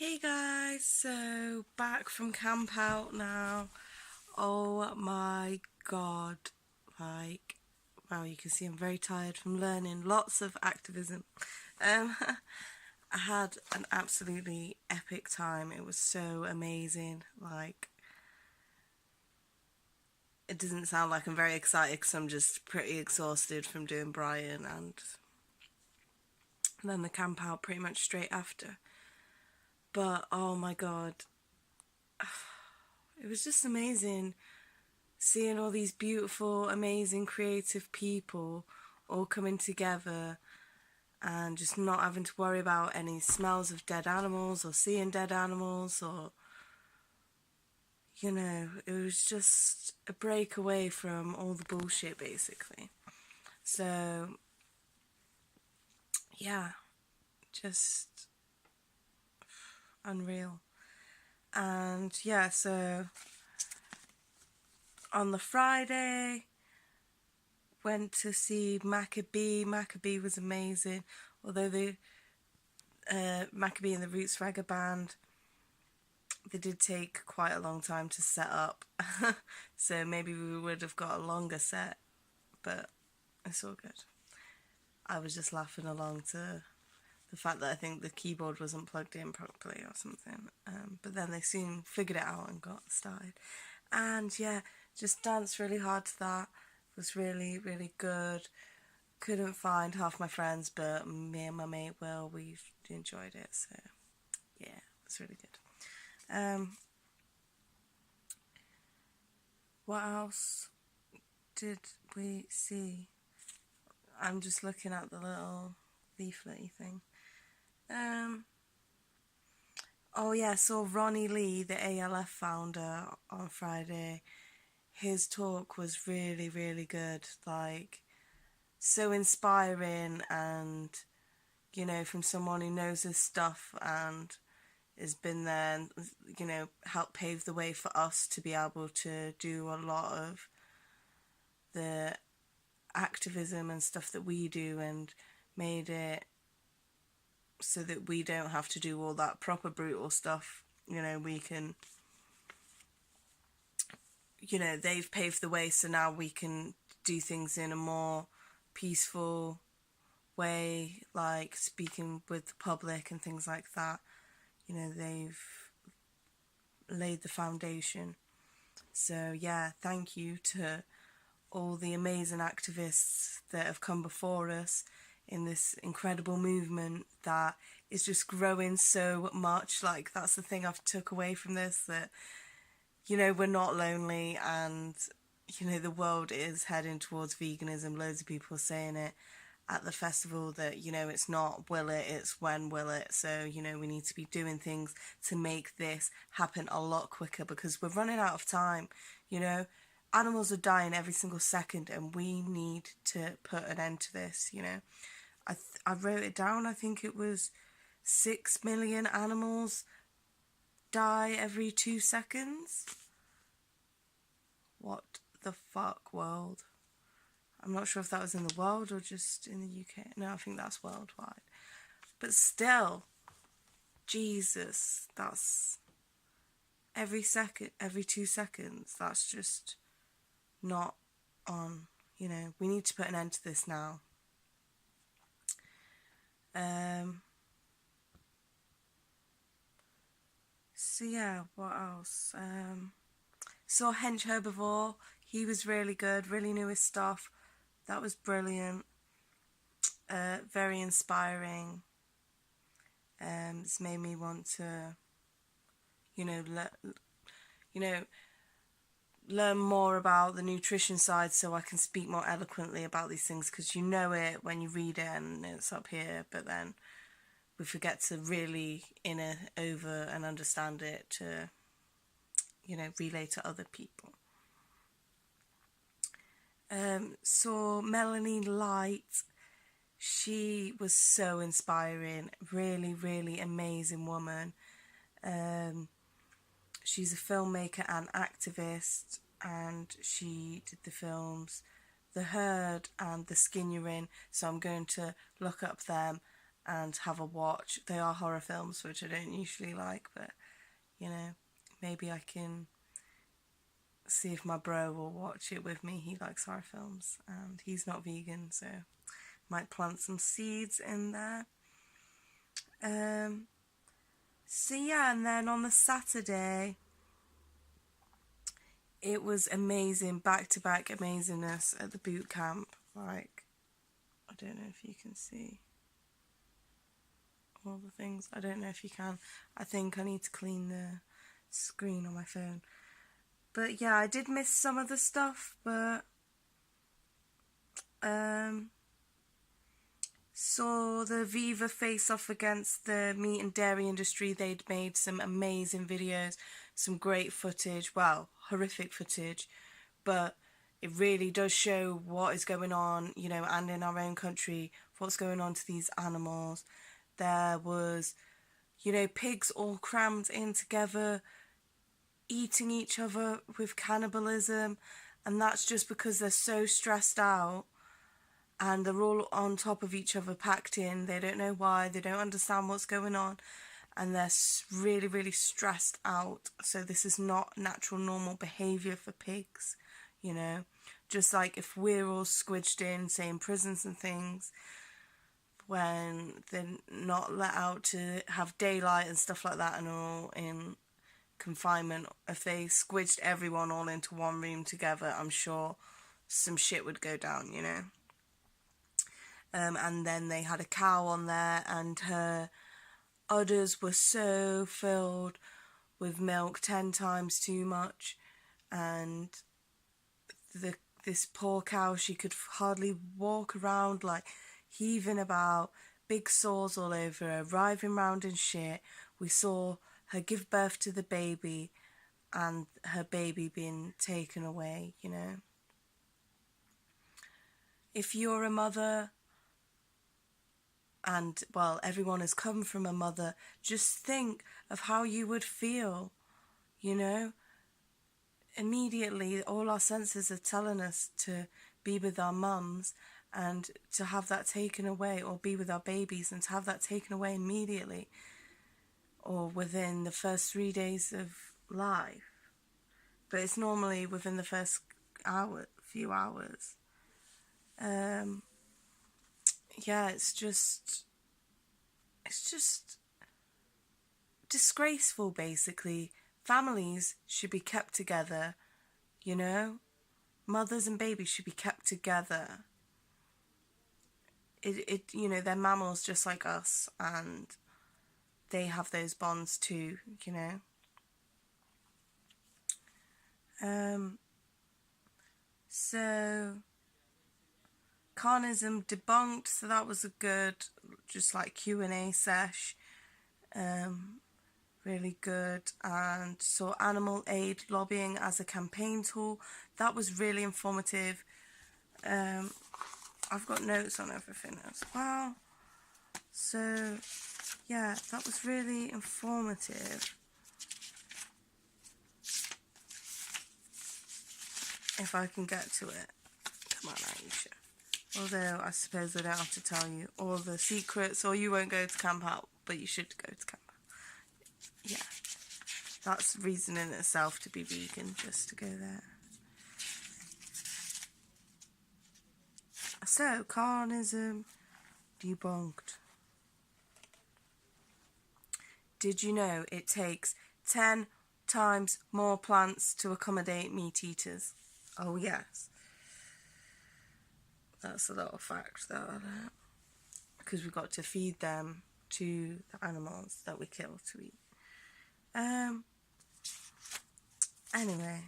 Hey guys, so back from camp out now. Oh my god, like, wow, you can see I'm very tired from learning lots of activism. Um, I had an absolutely epic time. It was so amazing. Like, it doesn't sound like I'm very excited because I'm just pretty exhausted from doing Brian and then the camp out pretty much straight after. But oh my god, it was just amazing seeing all these beautiful, amazing, creative people all coming together and just not having to worry about any smells of dead animals or seeing dead animals or, it was just a break away from all the bullshit basically. So, yeah, just unreal. And yeah, so on the Friday, went to see Maccabee. Maccabee was amazing. Although the Maccabee and the Roots Ragga Band, they did take quite a long time to set up. So maybe we would have got a longer set, but it's all good. I was just laughing along to the fact that I think the keyboard wasn't plugged in properly or something. But then they soon figured it out and got started. And yeah, just danced really hard to that. It was really, really good. Couldn't find half my friends, but me and my mate Will, we enjoyed it. So yeah, it was really good. What else did we see? I'm just looking at the little leaflety thing. Oh yeah, saw Ronnie Lee, the ALF founder, on Friday. His talk was really, really good. Like, so inspiring and, from someone who knows his stuff and has been there and, helped pave the way for us to be able to do a lot of the activism and stuff that we do and made it so that we don't have to do all that proper brutal stuff. We can, they've paved the way so now we can do things in a more peaceful way, like speaking with the public and things like that. They've laid the foundation. So yeah, thank you to all the amazing activists that have come before us in this incredible movement that is just growing so much. Like, that's the thing I've took away from this, that we're not lonely, and the world is heading towards veganism. Loads of people are saying it at the festival, that it's not will it, it's when will it. So we need to be doing things to make this happen a lot quicker, because we're running out of time. Animals are dying every single second, and we need to put an end to this. I wrote it down. I think it was 6 million animals die every 2 seconds. What the fuck, world? I'm not sure if that was in the world or just in the UK. No, I think that's worldwide. But still, Jesus, that's every 2 seconds. That's just not on. We need to put an end to this now. So yeah, what else? Saw Hench Herbivore. He was really good, really knew his stuff. That was brilliant. Very inspiring. It's made me want to, learn more about the nutrition side so I can speak more eloquently about these things, because you know it when you read it and it's up here, but then we forget to really over and understand it to, relay to other people. Saw Melanie Light. She was so inspiring, really, really amazing woman. She's a filmmaker and activist, and she did the films The Herd and The Skin You're In, so I'm going to look up them and have a watch. They are horror films, which I don't usually like, but, you know, maybe I can see if my bro will watch it with me. He likes horror films, and he's not vegan, so might plant some seeds in there. So yeah, and then on the Saturday, it was amazing, back-to-back amazingness at the boot camp. Like, I don't know if you can see all the things. I don't know if you can. I think I need to clean the screen on my phone. But yeah, I did miss some of the stuff, but saw the Viva face off against the meat and dairy industry. They'd made some amazing videos, some great footage, well, horrific footage, but it really does show what is going on, you know, and in our own country, what's going on to these animals. There was, you know, pigs all crammed in together, eating each other with cannibalism, and that's just because they're so stressed out and they're all on top of each other, packed in. They don't know why, they don't understand what's going on, and they're really, really stressed out. So this is not natural, normal behaviour for pigs, you know. Just like if we're all squidged in, say in prisons and things, when they're not let out to have daylight and stuff like that and are all in confinement, if they squidged everyone all into one room together, I'm sure some shit would go down, you know. And then they had a cow on there, and her udders were so filled with milk, 10 times too much, and this poor cow, she could hardly walk around, like heaving about, big sores all over her, writhing round and shit. We saw her give birth to the baby, and her baby being taken away, you know. If you're a mother, and, well, everyone has come from a mother, just think of how you would feel, you know. Immediately, all our senses are telling us to be with our mums, and to have that taken away, or be with our babies, and to have that taken away immediately, or within the first 3 days of life. But it's normally within the first few hours. Yeah, it's just disgraceful, basically. Families should be kept together, you know? Mothers and babies should be kept together. You know, they're mammals just like us, and they have those bonds too, you know? So, carnism debunked, so that was a good, just like Q&A sesh. Really good. And saw animal aid lobbying as a campaign tool. That was really informative. I've got notes on everything as well. So, yeah, that was really informative. If I can get to it. Come on, Aisha. Although, I suppose I don't have to tell you all the secrets, or you won't go to camp out, but you should go to camp out. Yeah. That's reason in itself to be vegan, just to go there. So, carnism debunked. Did you know it takes 10 times more plants to accommodate meat eaters? Oh, yes. That's a little fact, though. Because we've got to feed them to the animals that we kill to eat. Anyway.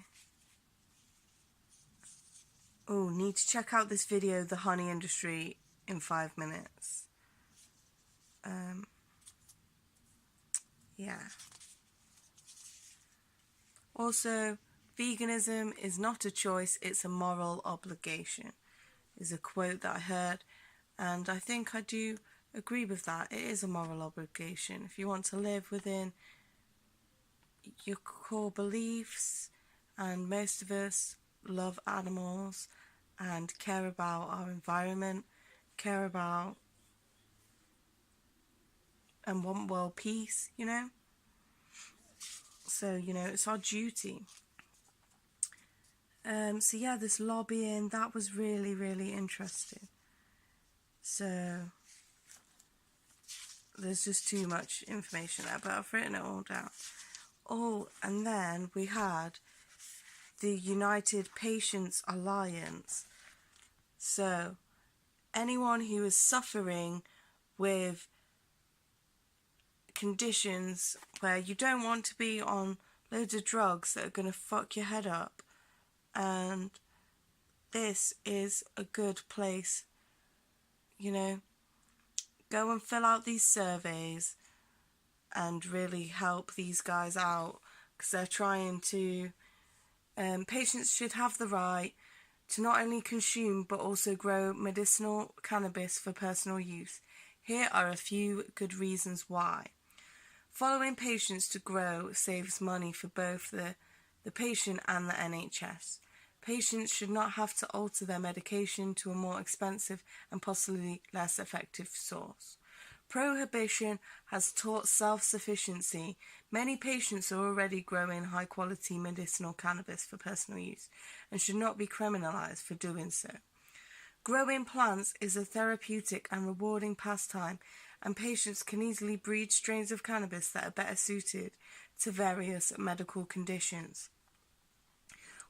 Oh, need to check out this video, The Honey Industry in 5 minutes. Yeah. Also, veganism is not a choice, it's a moral obligation, is a quote that I heard, and I think I do agree with that. It is a moral obligation. If you want to live within your core beliefs, and most of us love animals and care about our environment, care about and want world peace, you know? So, you know, it's our duty. So yeah, this lobbying, that was really, really interesting. So there's just too much information there, but I've written it all down. Oh, and then we had the United Patients Alliance. So anyone who is suffering with conditions where you don't want to be on loads of drugs that are going to fuck your head up, and this is a good place, you know, go and fill out these surveys and really help these guys out, because they're trying to patients should have the right to not only consume but also grow medicinal cannabis for personal use. Here are a few good reasons why. Following patients to grow saves money for both the patient and the NHS. Patients should not have to alter their medication to a more expensive and possibly less effective source. Prohibition has taught self-sufficiency. Many patients are already growing high-quality medicinal cannabis for personal use and should not be criminalised for doing so. Growing plants is a therapeutic and rewarding pastime, and patients can easily breed strains of cannabis that are better suited to various medical conditions.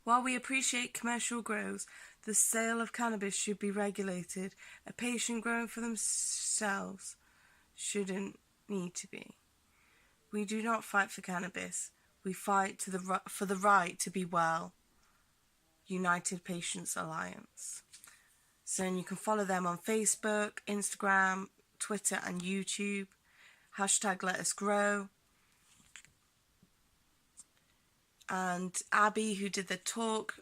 While we appreciate commercial grows, the sale of cannabis should be regulated. A patient growing for themselves shouldn't need to be. We do not fight for cannabis. We fight for the right to be well. United Patients Alliance. So you can follow them on Facebook, Instagram, Twitter and YouTube. #LetUsGrow. And Abby, who did the talk,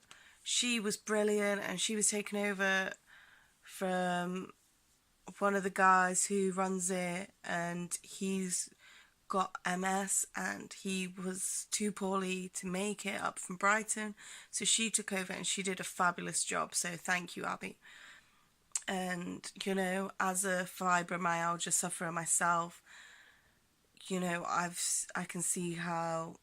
she was brilliant, and she was taken over from one of the guys who runs it, and he's got MS and he was too poorly to make it up from Brighton, so she took over and she did a fabulous job, so thank you, Abby. And you know, as a fibromyalgia sufferer myself, you know, I can see how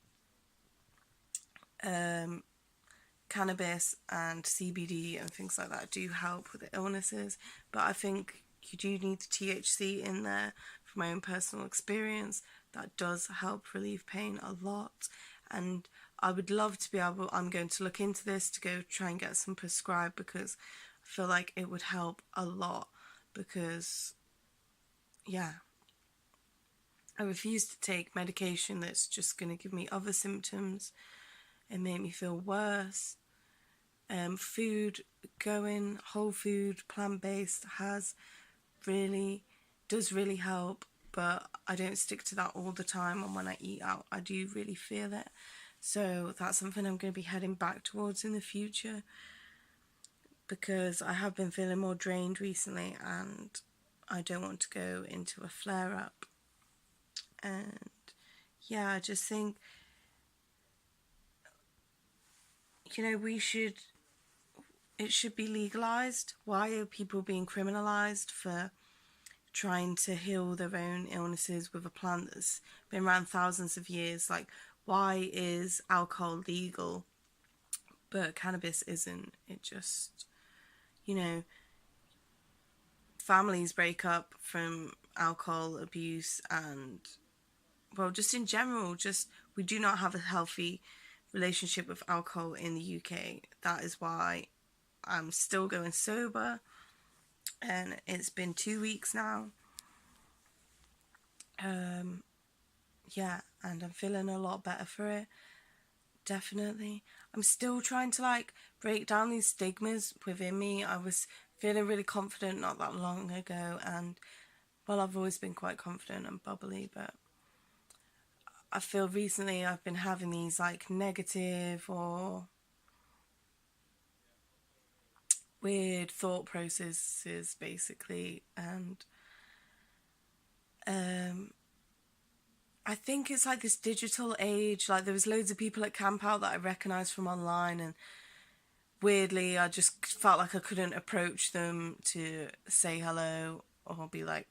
cannabis and CBD and things like that do help with the illnesses, but I think you do need the THC in there. From my own personal experience, that does help relieve pain a lot, and I would love to be able, I'm going to look into this to go try and get some prescribed, because I feel like it would help a lot, because yeah, I refuse to take medication that's just going to give me other symptoms and make me feel worse. Food, going whole food, plant-based does really help, but I don't stick to that all the time, and when I eat out I do really feel it. So that's something I'm going to be heading back towards in the future, because I have been feeling more drained recently and I don't want to go into a flare-up. And yeah, I just think, you know, it should be legalised. Why are people being criminalised for trying to heal their own illnesses with a plant that's been around thousands of years? Like, why is alcohol legal but cannabis isn't? It just, you know, families break up from alcohol abuse, and well, just in general, just we do not have a healthy relationship with alcohol in the UK. That is why I'm still going sober, and it's been 2 weeks now. Yeah, and I'm feeling a lot better for it, definitely. I'm still trying to like break down these stigmas within me. I was feeling really confident not that long ago, and well, I've always been quite confident and bubbly, but I feel recently I've been having these like negative or weird thought processes, basically, and I think it's like this digital age. Like, there was loads of people at Camp Out that I recognised from online, and weirdly I just felt like I couldn't approach them to say hello or be like,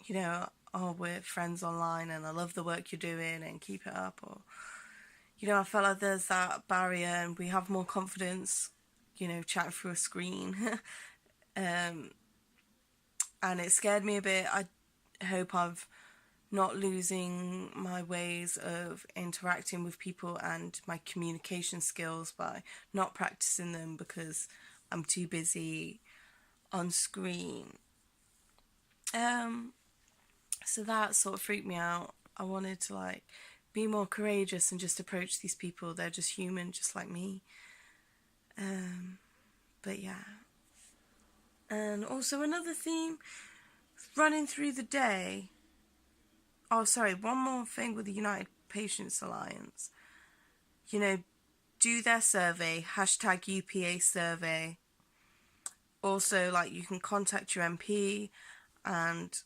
you know, oh, we're friends online and I love the work you're doing and keep it up, or, you know, I felt like there's that barrier and we have more confidence, you know, chatting through a screen. um, and it scared me a bit. I hope I've not losing my ways of interacting with people and my communication skills by not practicing them because I'm too busy on screen. So that sort of freaked me out. I wanted to like be more courageous and just approach these people. They're just human, just like me. But yeah. And also another theme, running through the day. Oh, sorry, one more thing with the United Patients Alliance. You know, do their survey, hashtag UPA survey. Also, like, you can contact your MP and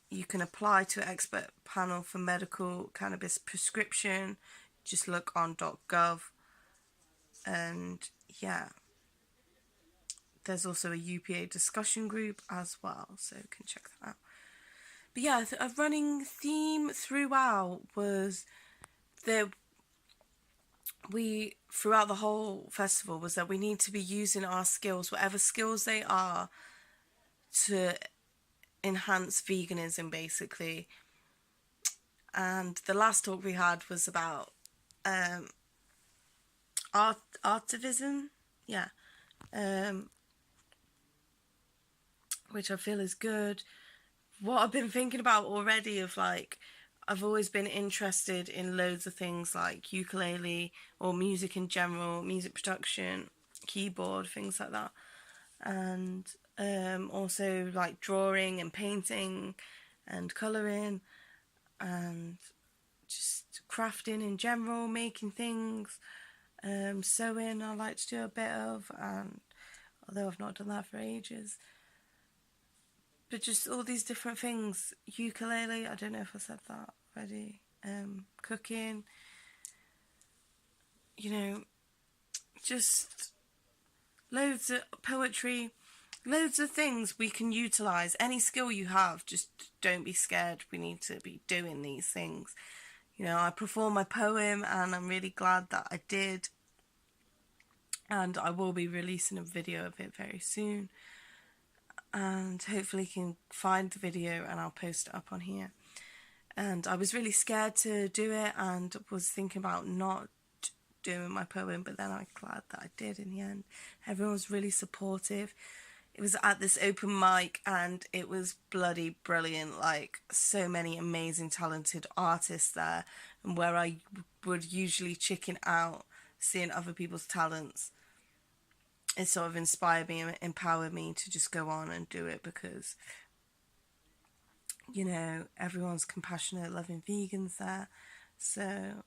you can apply to an expert panel for medical cannabis prescription. Just look on .gov. And yeah, there's also a UPA discussion group as well, so you can check that out. But yeah, a running theme throughout was that we, throughout the whole festival, was that we need to be using our skills, whatever skills they are, to enhance veganism, basically. And the last talk we had was about activism, yeah, which I feel is good. What I've been thinking about already of like, I've always been interested in loads of things like ukulele or music in general, music production, keyboard, things like that. And also like drawing and painting and colouring and just crafting in general, making things, sewing I like to do a bit of, and although I've not done that for ages. But just all these different things. Ukulele, I don't know if I said that already. Cooking, you know, just loads of poetry, loads of things we can utilise. Any skill you have, just don't be scared. We need to be doing these things. You know, I performed my poem and I'm really glad that I did. And I will be releasing a video of it very soon. And hopefully you can find the video and I'll post it up on here. And I was really scared to do it and was thinking about not doing my poem, but then I'm glad that I did in the end. Everyone was really supportive. It was at this open mic and it was bloody brilliant. Like, so many amazing talented artists there, and where I would usually chicken out seeing other people's talents, it sort of inspired me and empowered me to just go on and do it, because, you know, everyone's compassionate, loving vegans there. So,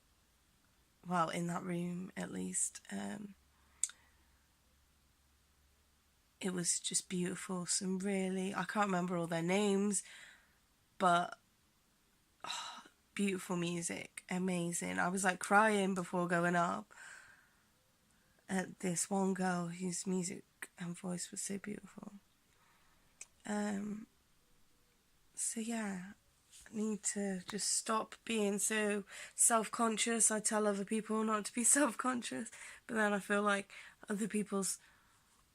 well, in that room at least, it was just beautiful. Some really, I can't remember all their names, but beautiful music, amazing. I was like crying before going up at this one girl whose music and voice was so beautiful. So yeah, I need to just stop being so self-conscious. I tell other people not to be self-conscious, but then I feel like other people's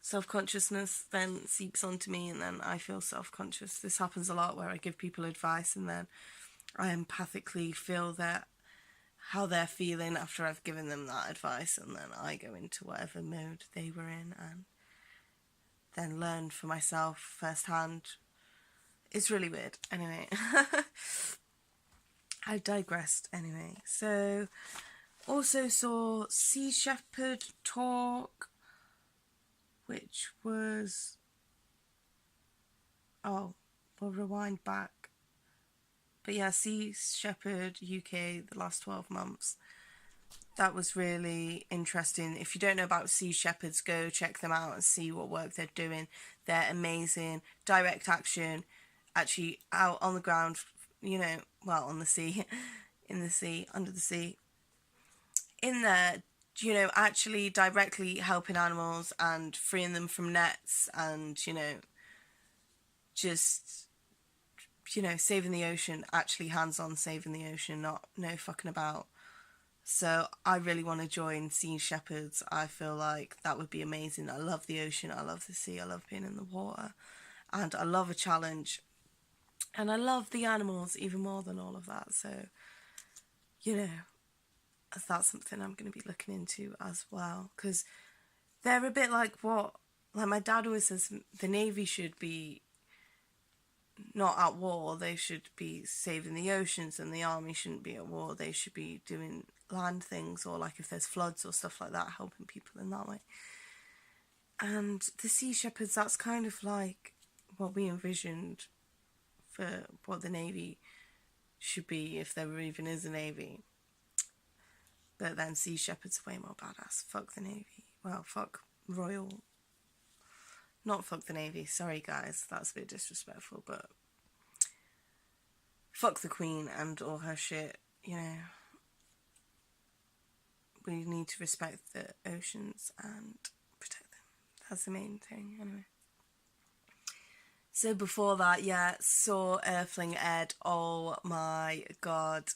self-consciousness then seeps onto me and then I feel self-conscious. This happens a lot where I give people advice and then I empathically feel that how they're feeling after I've given them that advice, and then I go into whatever mode they were in and then learn for myself firsthand. It's really weird. Anyway, I digressed anyway. So, also saw Sea Shepherd talk, which was, oh, we'll rewind back. But yeah, Sea Shepherd UK, the last 12 months. That was really interesting. If you don't know about Sea Shepherds, go check them out and see what work they're doing. They're amazing. Direct action, actually out on the ground, you know, well, on the sea, in the sea, under the sea. In there, you know, actually directly helping animals and freeing them from nets and, you know, just you know, saving the ocean, actually hands-on saving the ocean, not no fucking about. So I really want to join Sea Shepherds. I feel like that would be amazing. I love the ocean, I love the sea, I love being in the water, and I love a challenge. And I love the animals even more than all of that. So, you know, that's something I'm going to be looking into as well. Because they're a bit like like my dad always says, the Navy should be not at war. They should be saving the oceans, and the army shouldn't be at war. They should be doing land things, or like if there's floods or stuff like that, helping people in that way. And the Sea Shepherds, that's kind of like what we envisioned for what the Navy should be, if there even is a Navy. But then Sea Shepherds are way more badass. Fuck the Navy. Well, fuck Royal. Not fuck the Navy. Sorry, guys. That's a bit disrespectful, but fuck the Queen and all her shit, you know. We need to respect the oceans and protect them. That's the main thing, anyway. So before that, yeah, saw Earthling Ed. Oh my god.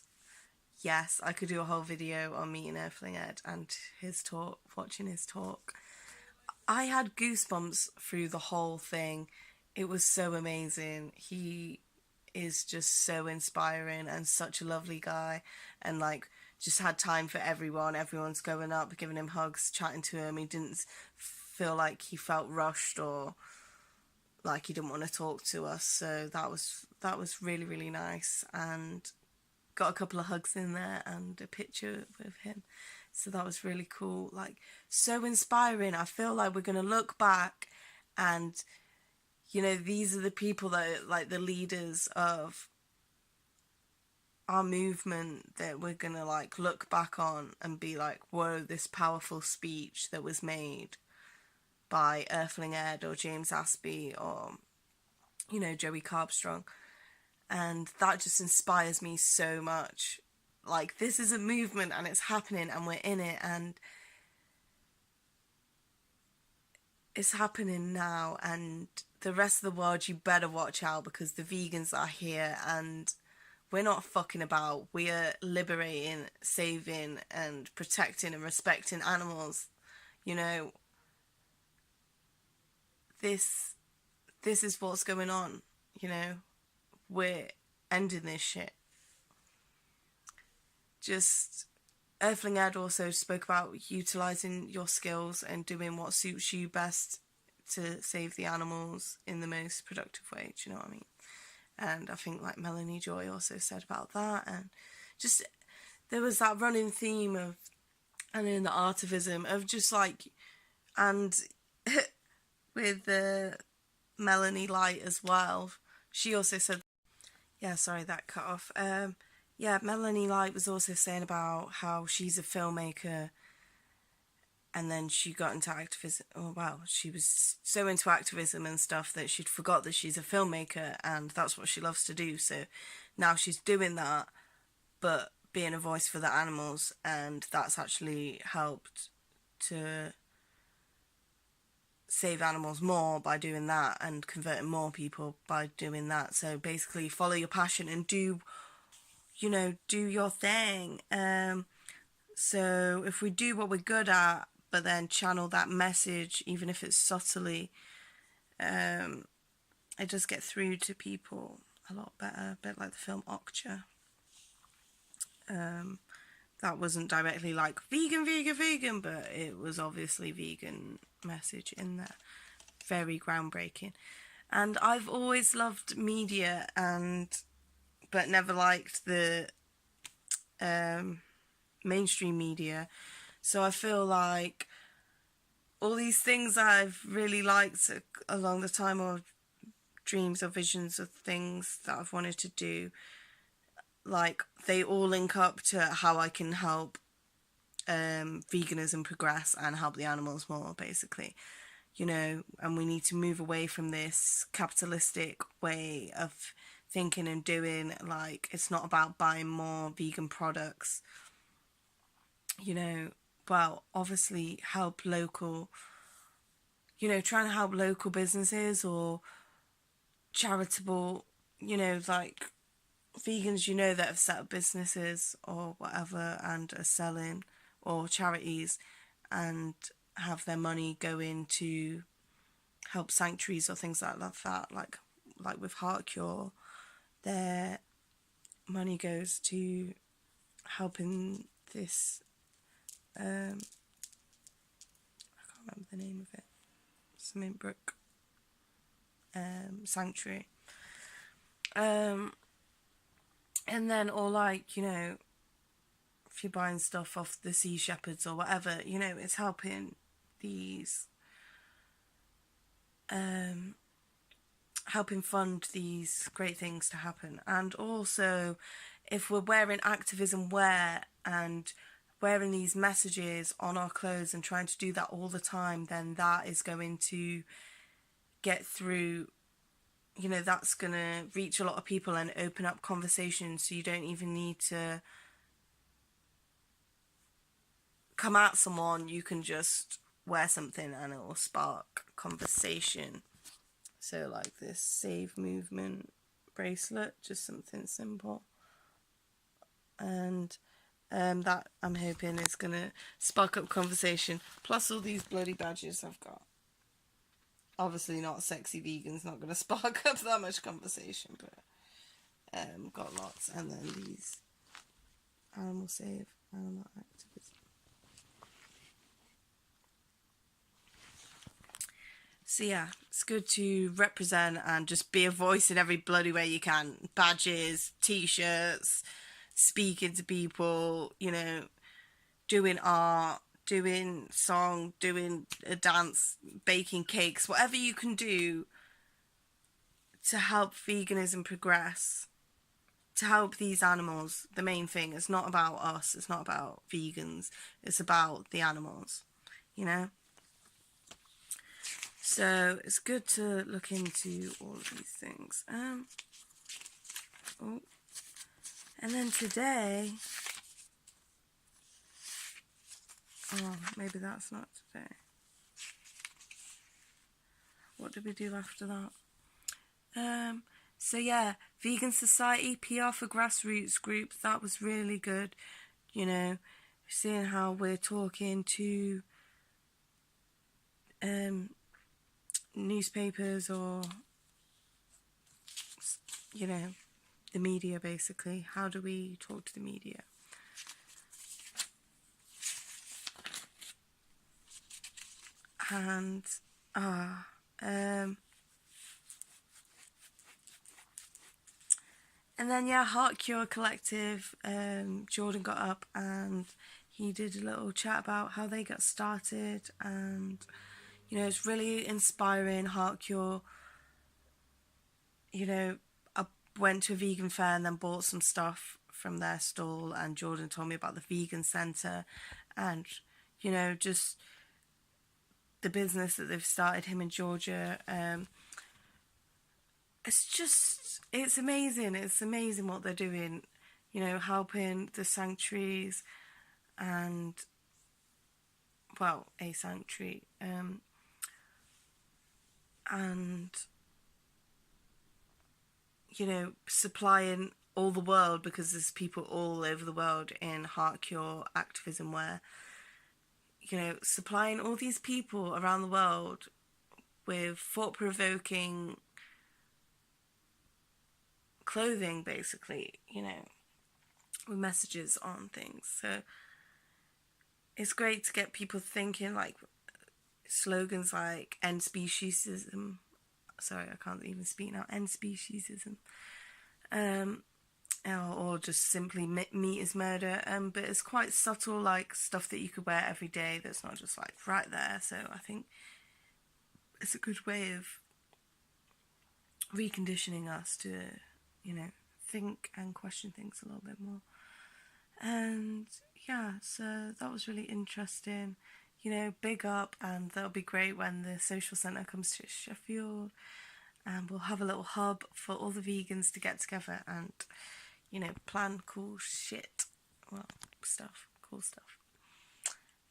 Yes, I could do a whole video on meeting Earthling Ed and his talk, watching his talk. I had goosebumps through the whole thing. It was so amazing. He is just so inspiring and such a lovely guy, and like just had time for everyone. Everyone's going up, giving him hugs, chatting to him. He didn't feel like he felt rushed or like he didn't want to talk to us. So that was really, really nice, and got a couple of hugs in there and a picture with him. So that was really cool. Like, so inspiring. I feel like we're going to look back and, you know, these are the people that are like the leaders of our movement that we're going to like look back on and be like, whoa, this powerful speech that was made by Earthling Ed or James Aspey or, you know, Joey Carbstrong. And that just inspires me so much. Like, this is a movement and it's happening and we're in it, and it's happening now, and the rest of the world, you better watch out, because the vegans are here and we're not fucking about. We are liberating, saving and protecting and respecting animals. You know, this is what's going on, you know. We're ending this shit. Just, Earthling Ed also spoke about utilising your skills and doing what suits you best to save the animals in the most productive way, do you know what I mean? And I think like Melanie Joy also said about that, and just there was that running theme of, and in the activism of just like, and with Melanie Light as well, she also said, yeah, sorry, that cut off. Yeah, Melanie Light was also saying about how she's a filmmaker, and then she got into activism. Oh, wow. She was so into activism and stuff that she'd forgot that she's a filmmaker, and that's what she loves to do. So now she's doing that, but being a voice for the animals, and that's actually helped to save animals more by doing that, and converting more people by doing that. So basically follow your passion and do your thing. So if we do what we're good at, but then channel that message, even if it's subtly, it does get through to people a lot better. A bit like the film Okja. That wasn't directly like vegan, but it was obviously vegan message in there. Very groundbreaking. And I've always loved media, but never liked the mainstream media. So I feel like all these things I've really liked along the time, or dreams or visions of things that I've wanted to do, like they all link up to how I can help veganism progress and help the animals more, basically, you know. And we need to move away from this capitalistic way of thinking and doing. Like, it's not about buying more vegan products, you know. Well, obviously help local, you know, trying to help local businesses or charitable you know, like vegans, you know, that have set up businesses or whatever and are selling, or charities, and have their money go into help sanctuaries or things like that, like with Heart Cure, their money goes to helping this I can't remember the name of it, something Brook sanctuary, and then, or like, you know, if you're buying stuff off the Sea Shepherds or whatever, you know, it's helping these helping fund these great things to happen. And also, if we're wearing activism wear and wearing these messages on our clothes and trying to do that all the time, then that is going to get through, you know, that's going to reach a lot of people and open up conversations, so you don't even need to come at someone, you can just wear something and it will spark conversation. So like this Save Movement bracelet, just something simple, and that I'm hoping is gonna spark up conversation. Plus all these bloody badges I've got. Obviously not sexy vegans, not gonna spark up that much conversation, but got lots. And then these animal save, animal activism. So yeah, it's good to represent and just be a voice in every bloody way you can. Badges, t-shirts, speaking to people, you know, doing art, doing song, doing a dance, baking cakes, whatever you can do to help veganism progress, to help these animals. The main thing is not about us, it's not about vegans, it's about the animals, you know? So it's good to look into all of these things. Oh, and then today, oh, maybe that's not today. What did we do after that? So yeah, Vegan Society, PR for grassroots groups, that was really good. You know, seeing how we're talking to newspapers or, you know, the media basically. How do we talk to the media? And and then yeah, Heart Cure Collective, Jordan got up and he did a little chat about how they got started, and you know, it's really inspiring. Heart Cure, you know, I went to a vegan fair and then bought some stuff from their stall, and Jordan told me about the vegan centre, and you know, just the business that they've started, him in Georgia. It's amazing. It's amazing what they're doing, you know, helping the sanctuaries and, well, a sanctuary, and, you know, supplying all the world, because there's people all over the world in Heart Cure activism wear, you know, supplying all these people around the world with thought-provoking clothing, basically, you know, with messages on things. So it's great to get people thinking, like slogans like end speciesism. Sorry, I can't even speak now. End speciesism. Or just simply meat is murder. But it's quite subtle, like stuff that you could wear every day that's not just like right there. So I think it's a good way of reconditioning us to, you know, think and question things a little bit more. And yeah, so that was really interesting. You know, big up, and that'll be great when the social centre comes to Sheffield, and we'll have a little hub for all the vegans to get together and, you know, plan cool shit. Well, cool stuff.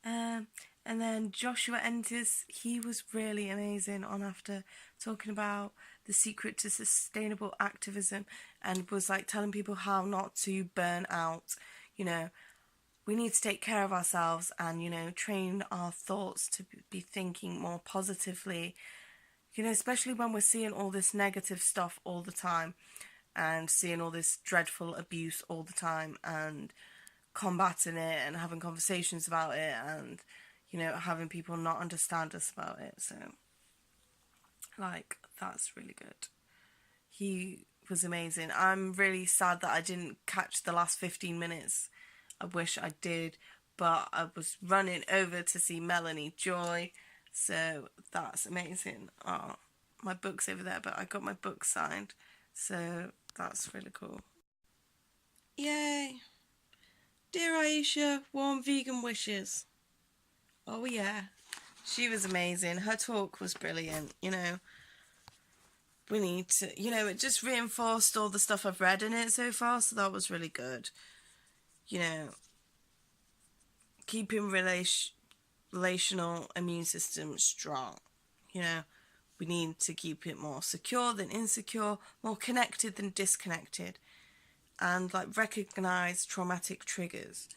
And then Joshua Entis, he was really amazing on after, talking about The Secret to Sustainable Activism, and was like telling people how not to burn out. You know, we need to take care of ourselves and, you know, train our thoughts to be thinking more positively. You know, especially when we're seeing all this negative stuff all the time and seeing all this dreadful abuse all the time and combating it and having conversations about it and, you know, having people not understand us about it. So, like, that's really good. He was amazing. I'm really sad that I didn't catch the last 15 minutes. I wish I did, but I was running over to see Melanie Joy, so that's amazing. Oh, my book's over there, but I got my book signed, so that's really cool. Yay! Dear Aisha, warm vegan wishes. Oh yeah, she was amazing. Her talk was brilliant, you know. We need to, you know, it just reinforced all the stuff I've read in it so far, so that was really good. You know, keeping relational immune system strong. You know, we need to keep it more secure than insecure, more connected than disconnected, and like recognize traumatic triggers.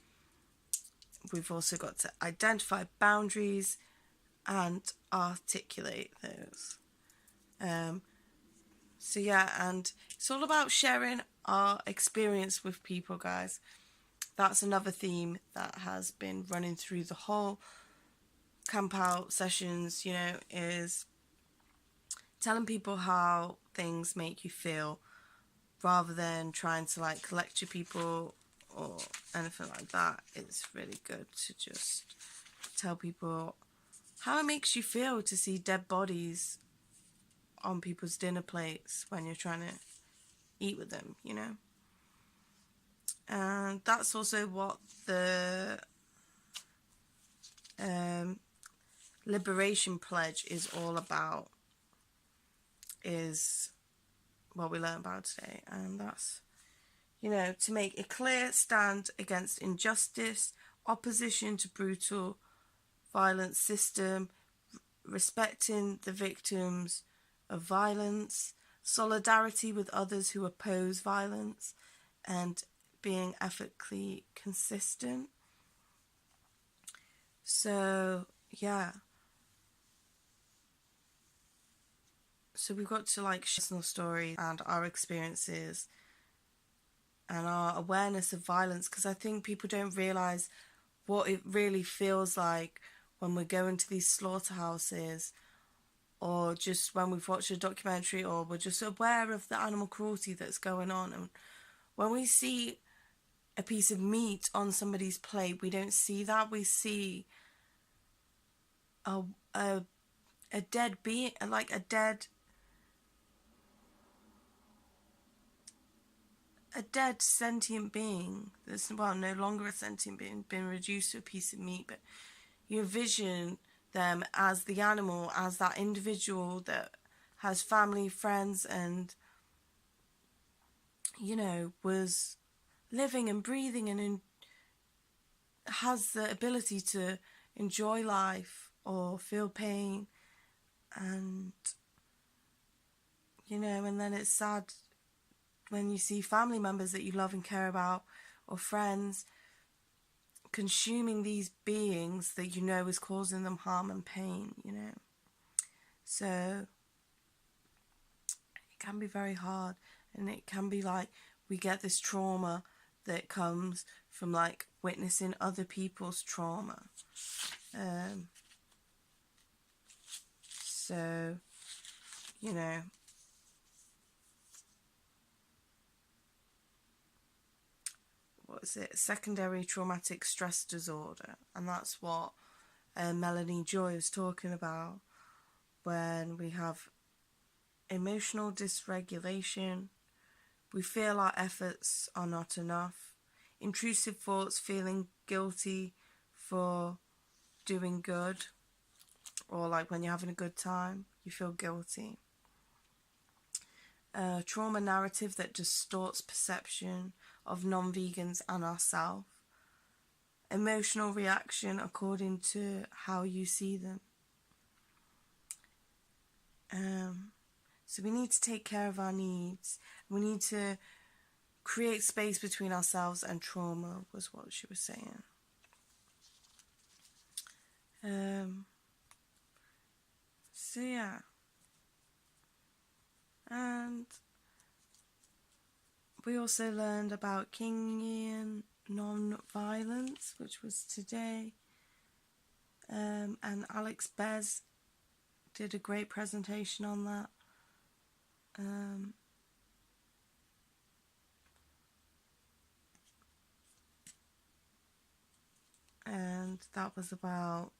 We've also got to identify boundaries and articulate those. So yeah, and it's all about sharing our experience with people, guys. That's another theme that has been running through the whole camp out sessions, you know, is telling people how things make you feel rather than trying to like lecture people or anything like that. It's really good to just tell people how it makes you feel to see dead bodies on people's dinner plates when you're trying to eat with them, you know. And that's also what the Liberation Pledge is all about, is what we learned about today. And that's, you know, to make a clear stand against injustice, opposition to brutal violent system, respecting the victims of violence, solidarity with others who oppose violence, and being ethically consistent. So, yeah. So we've got to like share personal stories and our experiences and our awareness of violence, because I think people don't realise what it really feels like when we're going to these slaughterhouses, or just when we've watched a documentary, or we're just aware of the animal cruelty that's going on. And when we see a piece of meat on somebody's plate, we don't see that. We see a dead being, like a dead sentient being that's, well, no longer a sentient being, been reduced to a piece of meat, but you envision them as the animal, as that individual that has family, friends, and, you know, was living and breathing and has the ability to enjoy life or feel pain. And, you know, and then it's sad when you see family members that you love and care about, or friends, consuming these beings that you know is causing them harm and pain, you know. So it can be very hard, and it can be like we get this trauma that comes from like witnessing other people's trauma. So, you know, what is it? Secondary traumatic stress disorder. And that's what Melanie Joy was talking about, when we have emotional dysregulation, we feel our efforts are not enough, intrusive thoughts, feeling guilty for doing good, or like when you're having a good time, you feel guilty. Trauma narrative that distorts perception of non-vegans and ourselves. Emotional reaction according to how you see them. So we need to take care of our needs. We need to create space between ourselves and trauma, was what she was saying. So yeah. And we also learned about Kingian non-violence, which was today. And Alex Bez did a great presentation on that. And that was about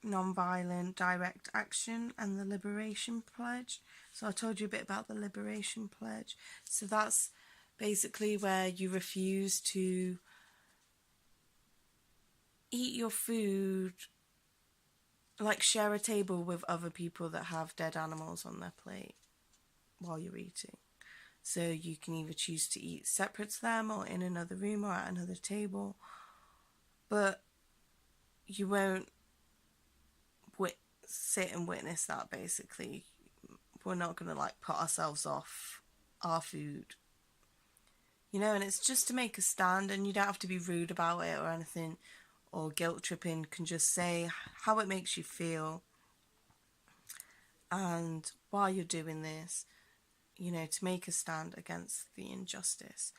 non-violent direct action and the Liberation Pledge. So I told you a bit about the Liberation Pledge. So that's basically where you refuse to eat your food, like share a table with other people that have dead animals on their plate while you're eating. So you can either choose to eat separate to them or in another room or at another table, but you won't sit and witness that. Basically, we're not going to like put ourselves off our food, you know, and it's just to make a stand, and you don't have to be rude about it or anything or guilt tripping. You can just say how it makes you feel, and while you're doing this, you know, to make a stand against the injustice.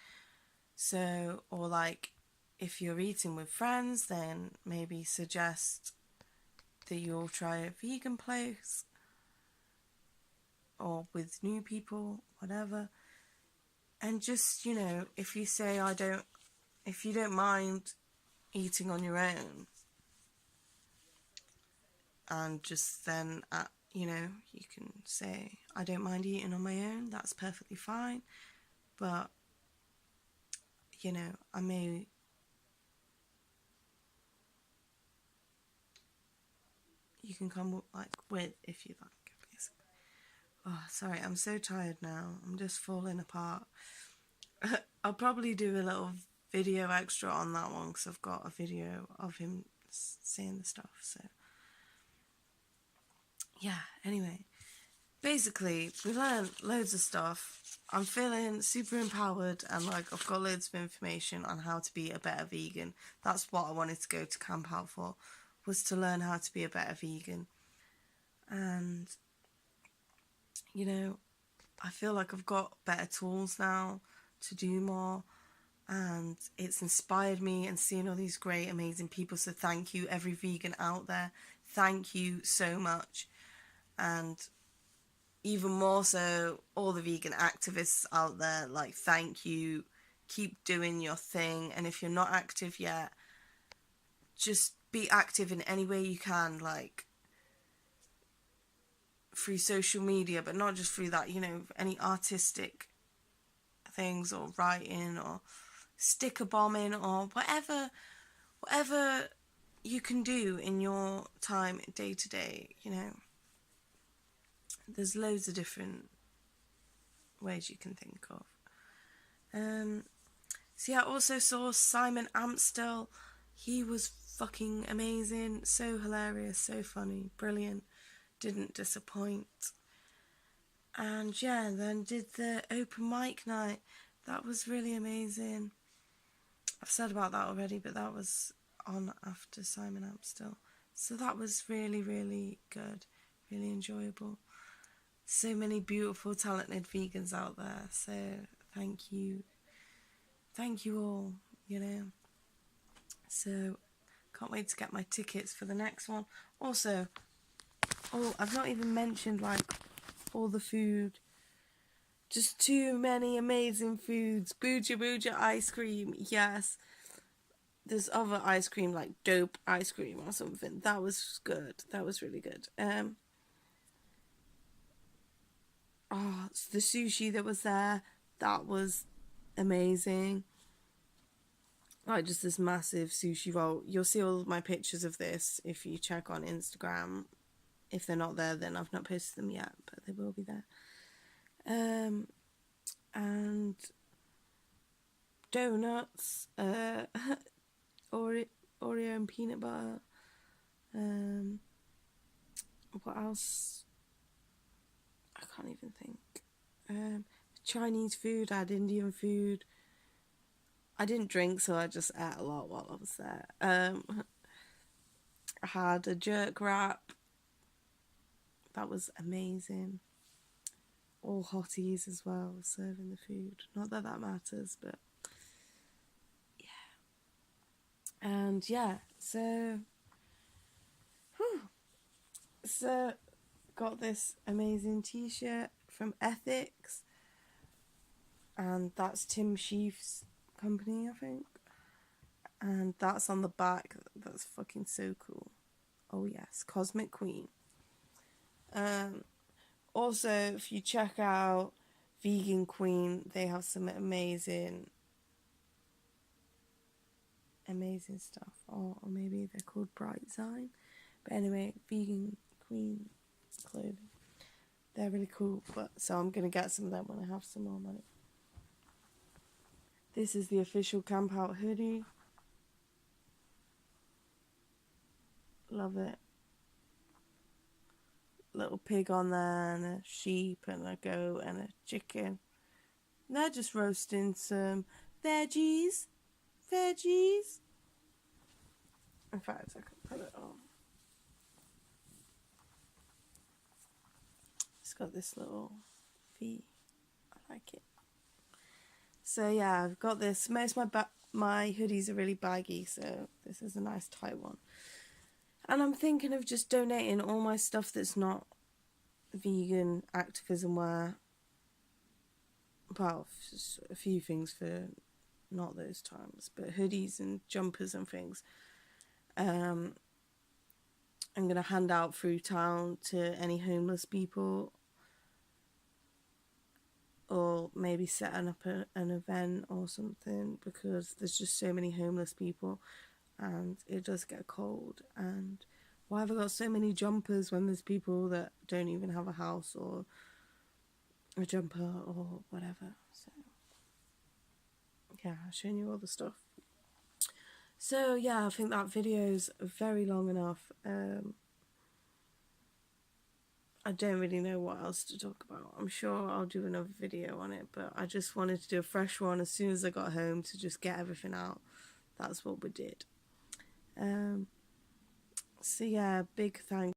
So, or like if you're eating with friends, then maybe suggest that you'll try a vegan place, or with new people, whatever. And just, you know, if you say if you don't mind eating on your own, and just then you know, you can say I don't mind eating on my own, that's perfectly fine, but you know, you can come like with if you like, basically. Oh, sorry, I'm so tired now. I'm just falling apart. I'll probably do a little video extra on that one because I've got a video of him saying the stuff. So yeah, anyway, basically we learned loads of stuff. I'm feeling super empowered, and like I've got loads of information on how to be a better vegan. That's what I wanted to go to camp out for, was to learn how to be a better vegan. And you know, I feel like I've got better tools now to do more, and it's inspired me, and seeing all these great amazing people. So thank you, every vegan out there, thank you so much. And even more so, all the vegan activists out there, like, thank you, keep doing your thing. And if you're not active yet, just be active in any way you can, like through social media, but not just through that, you know, any artistic things or writing or sticker bombing or whatever you can do in your time day to day, you know. There's loads of different ways you can think of. So yeah, I also saw Simon Amstel. He was fucking amazing, so hilarious, so funny, brilliant, didn't disappoint. And yeah, then did the open mic night. That was really amazing. I've said about that already, but that was on after Simon Amstel. So that was really, really good, really enjoyable. So many beautiful, talented vegans out there. So thank you. Thank you all, you know. So can't wait to get my tickets for the next one. Also, I've not even mentioned like all the food. Just too many amazing foods. Booja Booja ice cream, yes. There's other ice cream like dope ice cream or something. That was good. That was really good. The sushi that was there, that was amazing. Like just this massive sushi roll. You'll see all of my pictures of this if you check on Instagram. If they're not there, then I've not posted them yet, but they will be there. And donuts, Oreo and peanut butter. What else? I can't even think. Chinese food, I had Indian food. I didn't drink, so I just ate a lot while I was there. I had a jerk wrap. That was amazing. All hotties as well, serving the food. Not that that matters, but yeah. And yeah, so got this amazing t-shirt from Ethics, and that's Tim Sheaf's company, I think. And that's on the back. That's fucking so cool. Oh yes, Cosmic Queen. Also, if you check out Vegan Queen, they have some amazing stuff. Or maybe they're called Bright Sign. But anyway, Vegan Queen clothing. They're really cool. So I'm going to get some of them when I have some more money. This is the official Camp Out hoodie. Love it. Little pig on there, and a sheep, and a goat, and a chicken. And they're just roasting some veggies. In fact, I can put it on. It's got this little V. I like it. So yeah, I've got this. Most of my hoodies are really baggy, so this is a nice tight one. And I'm thinking of just donating all my stuff that's not vegan activism wear. Well, just a few things for not those times, but hoodies and jumpers and things. I'm going to hand out through town to any homeless people, or maybe setting up an event or something, because there's just so many homeless people and it does get cold. And why have I got so many jumpers when there's people that don't even have a house or a jumper or whatever? So yeah, I've shown you all the stuff. So yeah, I think that video's very long enough. I don't really know what else to talk about. I'm sure I'll do another video on it, but I just wanted to do a fresh one as soon as I got home to just get everything out. That's what we did. So yeah, big thanks.